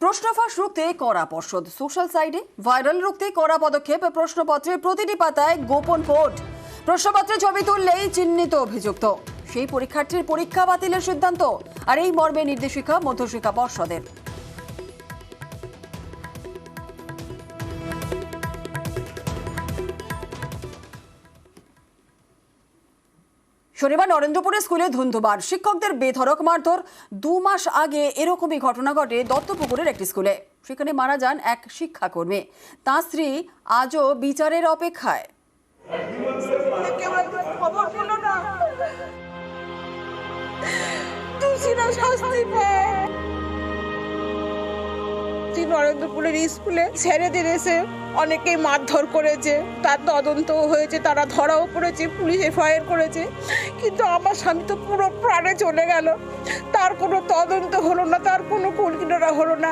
প্রশ্ন ফাঁস রুখতে কড়া পর্ষদ, সোশ্যাল সাইডে ভাইরাল রুখতে কড়া পদক্ষেপ। প্রশ্নপত্রের প্রতিটি পাতায় গোপন কোড, প্রশ্নপত্রে ছবি তুললেই চিহ্নিত অভিযুক্ত। সেই পরীক্ষার্থীর পরীক্ষা বাতিলের সিদ্ধান্ত, আর এই মর্মে নির্দেশিকা মধ্যশিক্ষা পর্ষদের। শনিবার নরেন্দ্রপুরে স্কুলে ধুন্ধুমার, শিক্ষকদের বেধড়ক মারধর। 2 মাস আগে এরকমই ঘটনা ঘটে দত্তপুকুরের একটি স্কুলে। সেখানে মারা যান এক শিক্ষাকর্মী। তাঁর স্ত্রী আজও বিচারের অপেক্ষায়। নরেন্দ্রপুরের স্কুলে ছেলেদের এসে অনেকেই মারধর করেছে, তার তদন্ত হয়েছে, তারা ধরাও পড়েছে, পুলিশ এফআইআর করেছে। কিন্তু আমার স্বামী তো পুরো প্রাণে চলে গেল, তার কোনো তদন্ত হলো না, তার কোনো কুলকিনারা হলো না।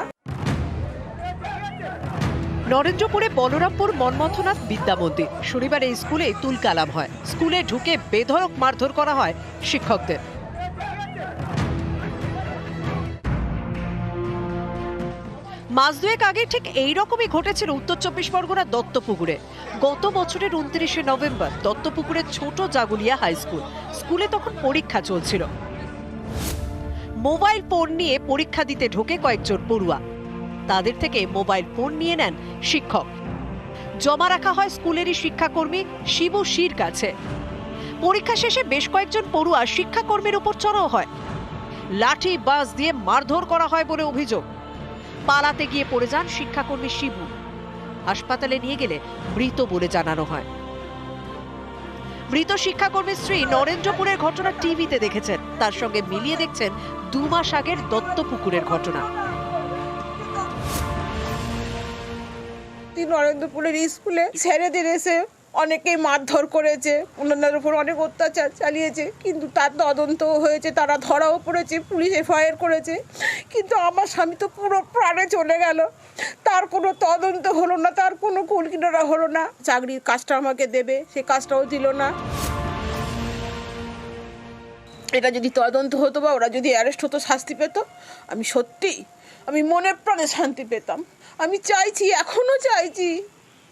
নরেন্দ্রপুরে বলরামপুর মন্মথনাথ বিদ্যা মন্দির। শনিবার এই স্কুলে তুলকালাম হয়। স্কুলে ঢুকে বেধড়ক মারধর করা হয় শিক্ষকদের। মাস দুয়েক আগে ঠিক এইরকমই ঘটেছিল উত্তর 24 পরগনার দত্তপুকুরে। গত বছরের 29শে নভেম্বর দত্তপুকুরের ছোট জাগুলিয়া হাই স্কুল। স্কুলে তখন পরীক্ষা চলছিল। মোবাইল ফোন নিয়ে পরীক্ষা দিতে ঢোকে কয়েকজন পড়ুয়া। তাদের থেকে মোবাইল ফোন নিয়ে নেন শিক্ষক। জমা রাখা হয় স্কুলেরই শিক্ষাকর্মী শিবু শির কাছে। পরীক্ষা শেষে বেশ কয়েকজন পড়ুয়া শিক্ষাকর্মীর উপর চড়াও হয়। লাঠি বাস দিয়ে মারধর করা হয় বলে অভিযোগ। পালাতে গিয়ে পড়ে যান শিক্ষাকর্মী শিবু। হাসপাতালে নিয়ে গেলে মৃত বলে জানানো হয়। মৃত শিক্ষাকর্মীর স্ত্রী নরেন্দ্রপুরের ঘটনা টিভিতে দেখেছেন, তার সঙ্গে মিলিয়ে দেখছেন 2 মাস আগের দত্তপুকুরের ঘটনা। নরেন্দ্রপুরের স্কুলে ছেলেদের এসে অনেকেই মারধর করেছে, ওনাদের উপর অনেক অত্যাচার চালিয়েছে। কিন্তু তার তদন্ত হয়েছে, তারা ধরাও পড়েছে, পুলিশ এফআইআর করেছে। কিন্তু আমার স্বামী তো পুরো প্রাণে চলে গেল, তার কোনো তদন্ত হলো না, তার কোনো কুলকিনারা হলো না। চাকরির কাজটা আমাকে দেবে, সে কাজটাও দিল না। এটা যদি তদন্ত হতো বা ওরা যদি অ্যারেস্ট হতো, শাস্তি পেত, আমি মনে প্রাণে শান্তি পেতাম। আমি চাইছি, এখনো চাইছি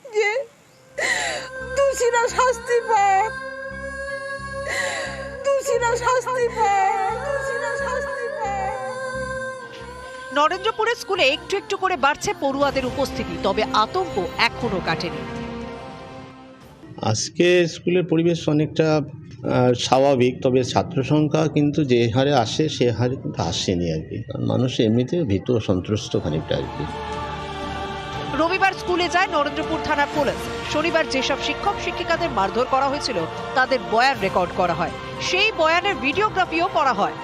যে দোষীরা শাস্তি পাক, দোষীরা শাস্তি পাক, দোষীরা শাস্তি পাক। নরেন্দ্রপুরের স্কুলে একটু একটু করে বাড়ছে পড়ুয়াদের উপস্থিতি, তবে আতঙ্ক এখনো কাটেনি। আজকে স্কুলের পরিবেশ অনেকটা স্বাভাবিক, তবে ছাত্র সংখ্যা কিন্তু যে হারে আসে সে হারে কিন্তু আসেনি আর কি। মানুষ এমনিতে ভীত সন্ত্রস্ত খানিকটা আর কি। রবিবার স্কুলে যায় নরেন্দ্রপুর থানার পুলিশ। শনিবার যেসব শিক্ষক শিক্ষিকাদের মারধর করা হয়েছিল তাদের বয়ান রেকর্ড করা হয়। সেই বয়ানের ভিডিওগ্রাফিও করা হয়।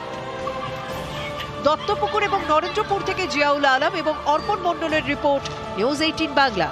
দত্তপুকুর এবং নরেন্দ্রপুর থেকে জিয়াউল আলম এবং অর্পণ মণ্ডলের রিপোর্ট, নিউজ 18 বাংলা।